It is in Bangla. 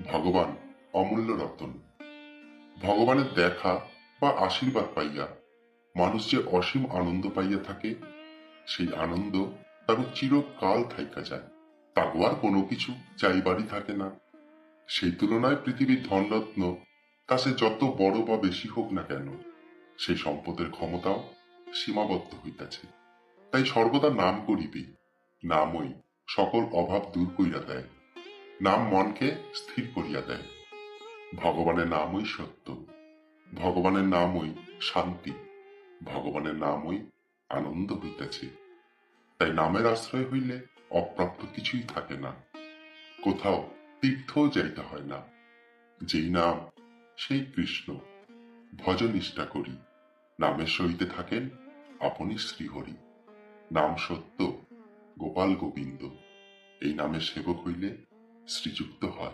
ভগবান অমূল্য রতন। ভগবানের দেখা বা আশীর্বাদ পাইয়া মানুষ যে অসীম আনন্দ পাইয়া থাকে, সেই আনন্দ তার চিরকাল থাইকা যায়। তারও আর কোনো কিছু চাইবারই থাকে না। সেই তুলনায় পৃথিবীর ধনরত্ন কাছে যত বড় বা বেশি হোক না কেন, সেই সম্পদের ক্ষমতাও সীমাবদ্ধ হইতাছে। তাই সর্বদা নাম করিবে, নামই সকল অভাব দূর কইরা দেয়। নাম মনকে স্থির করিয়া দেয়। ভগবানের নামই সত্য, ভগবানের নামই শান্তি, ভগবানের নামই আনন্দ হইতেছে। তাই নামের আশ্রয় হইলে অপ্রাপ্ত কিছুই থাকে না, কোথাও তীর্থও যাইতে হয় না। যেই নাম সেই কৃষ্ণ। ভজন নিষ্ঠা করি, নামের সহিতে থাকেন আপনি শ্রীহরি। নাম সত্য, গোপাল গোবিন্দ। এই নামের সেবক হইলে শ্রীযুক্ত হয়।